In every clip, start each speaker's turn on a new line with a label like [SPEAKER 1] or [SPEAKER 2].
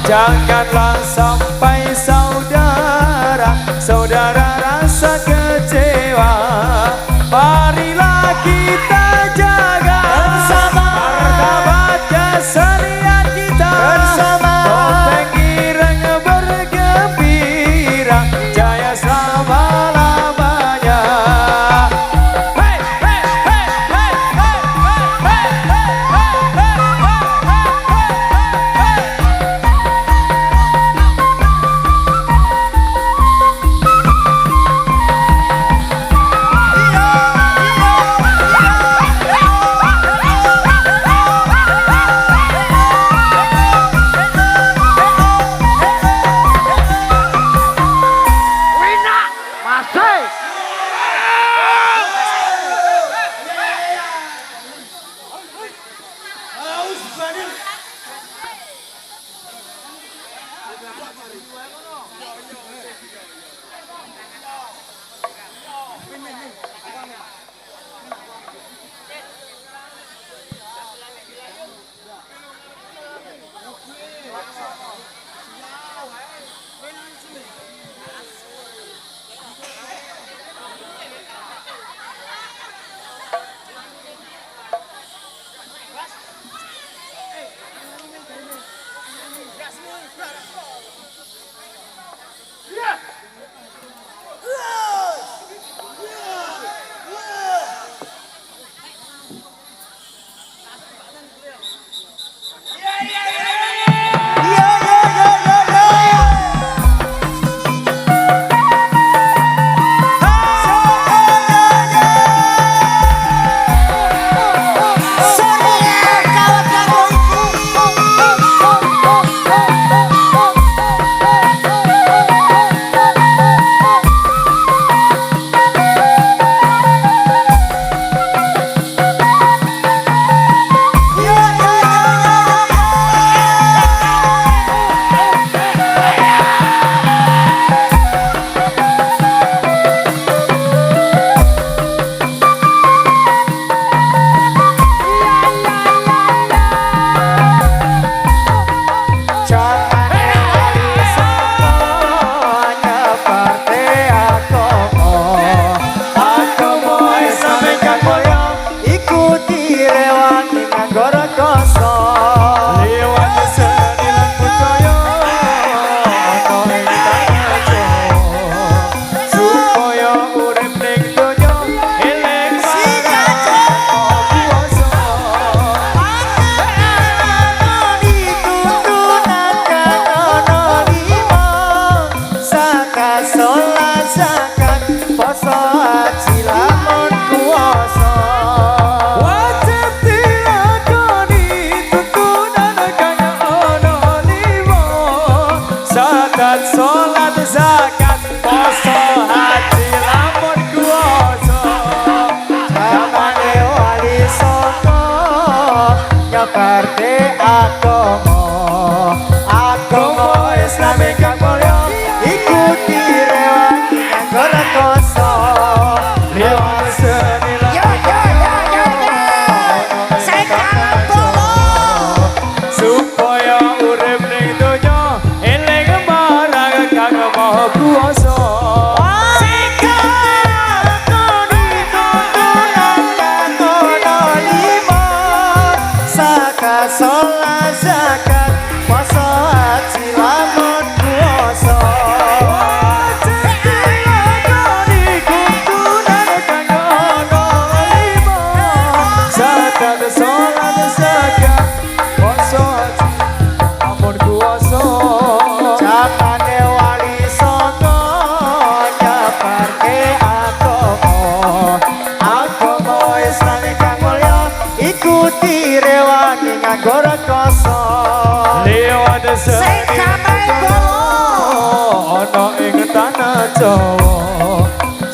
[SPEAKER 1] Janganlah sampai saudara rasa kecewa. Marilah kita jaga bersama martabat kesenian kita bersama. Topeng ireng bergembira, jaya selama-lamanya. Hey, hey, hey, hey, hey, hey, hey, hey,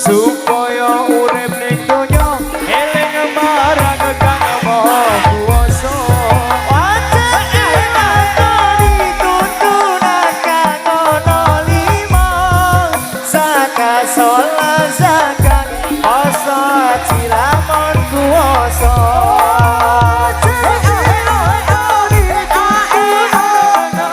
[SPEAKER 1] supaya urip ning donya eling marang Kang Maha Kuwasa. Aja dilakoni tuntunan kang ana lima, zakat sholat zakat poso haji lamun kuwasa. Aja dilakoni tuntunan kang ana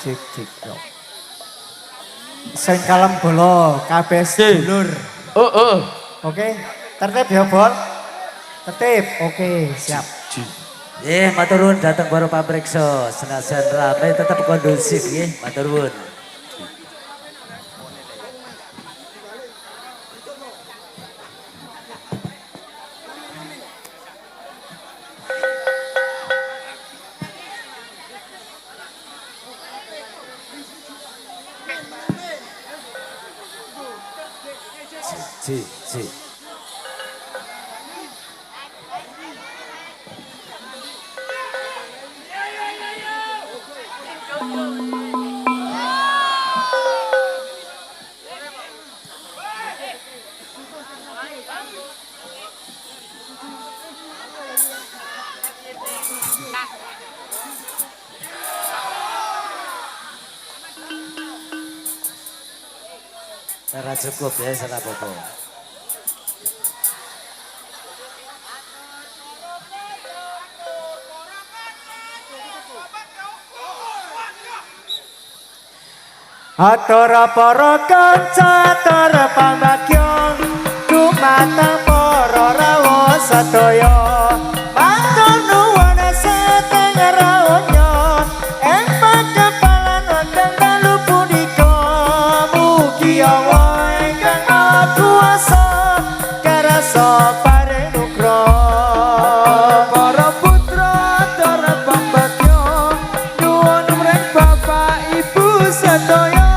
[SPEAKER 2] cik. Sing kalem bola kabeh sedulur. Oke, tertib ya, Bol. Tertib. Oke, siap.
[SPEAKER 3] Matur nuwun datang para pamriksa, senajan rame tetap kondusif nggih, matur nuwun. Ji. Ora cukup ya salah apa.
[SPEAKER 2] Atur para kanca tur pambagyo dumateng para rawuh sedaya matur nuwun seteng rawuhnya ing pakepalan wonten dalu punika mugi Allah ingkang maha kuwasa karasa paring nugraha para putra tur pambagyo nuwun mring bapak ibu sedaya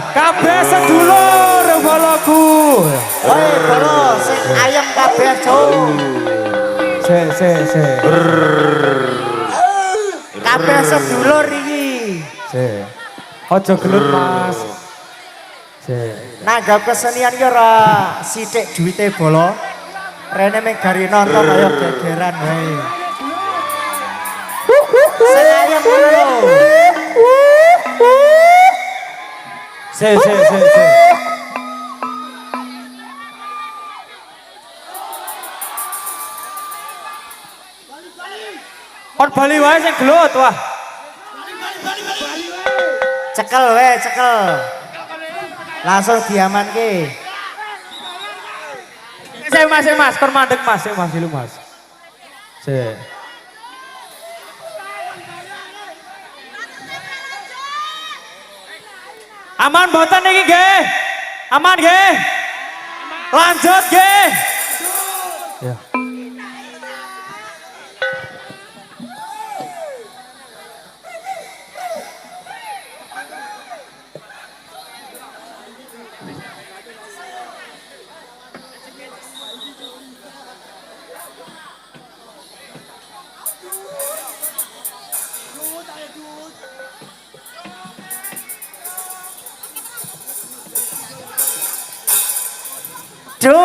[SPEAKER 2] kabeh sedulur boloku. Woi bolo sing ayam kabeh cung. Se. Kabeh sedulur iki. Aja gelut Mas. Nanggap kesenian ki ora sithik duwite bolo. Rene mek gari nonton kaya gegeran wae. Sing ayam lho. Se. Kon bali wae sing gelut wah. Cekel wae, cekel. Langsung diamanke. Mas, kon mandek Mas, dulu Mas. Se. Aman boten iki nggih. Aman nggih. Lanjut nggih. Ya. Ojo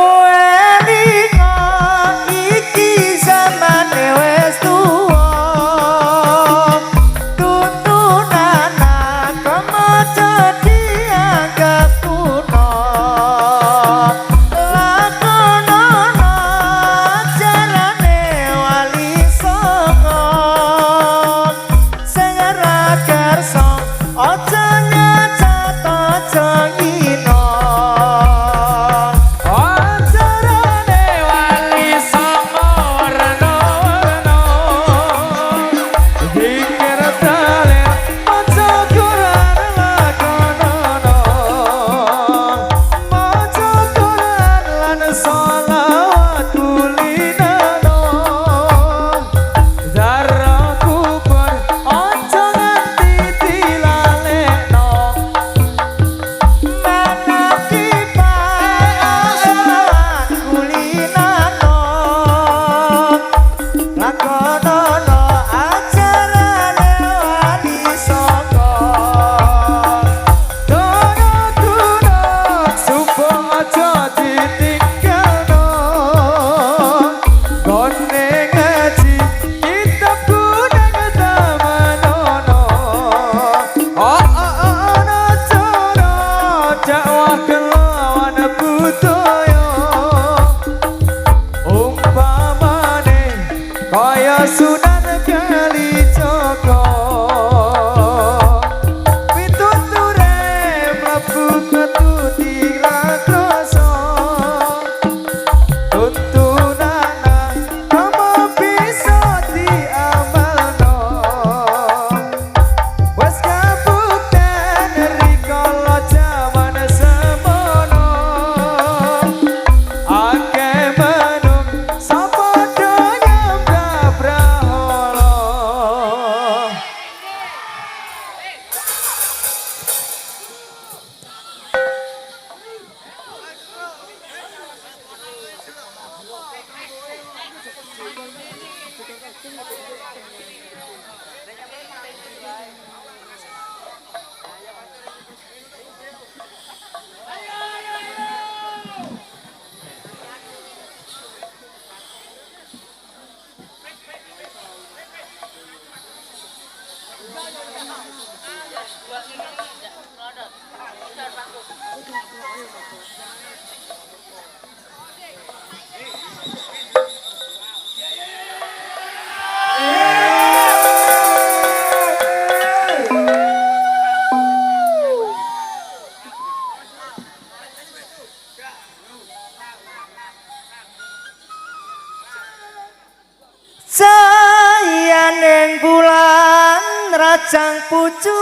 [SPEAKER 2] kacang pucu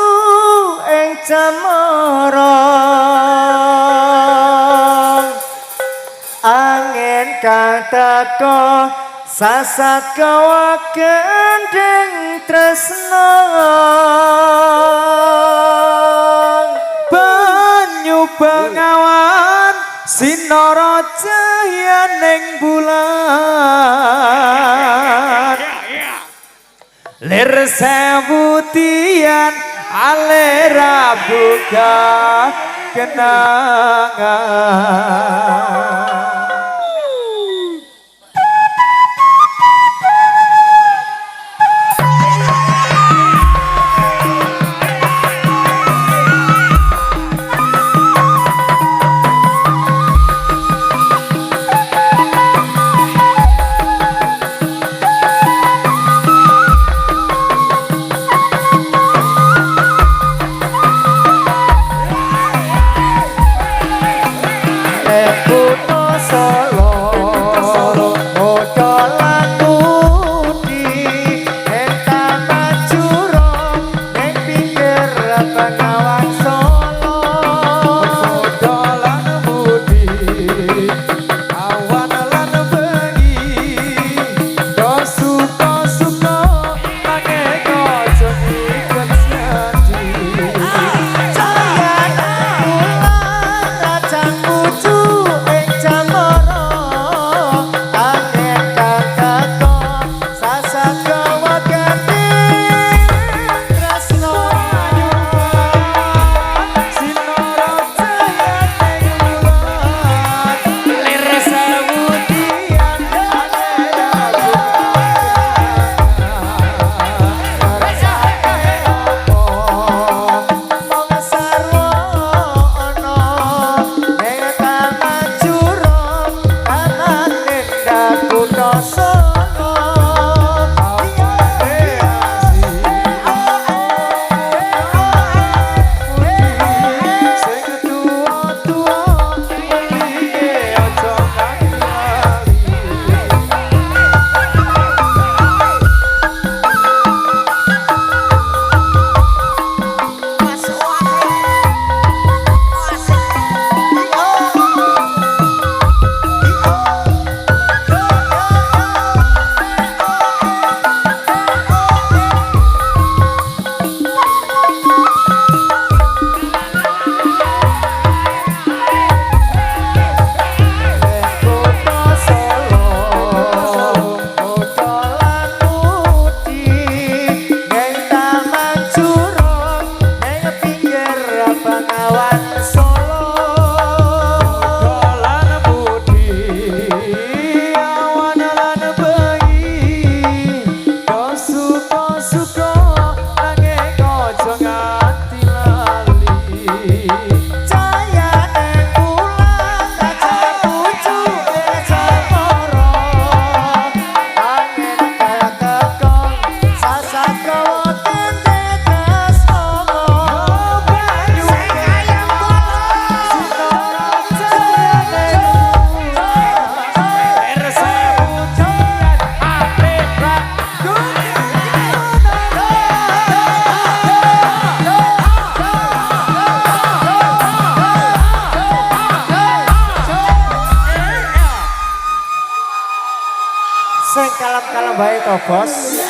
[SPEAKER 2] ing cemara angin kang teko sasat kawa gendeng tresna banyu bengawan sinara cahyaning bulan lir sewu tian alera buka kenangan. Sing kalem-kalem bae to, Bos.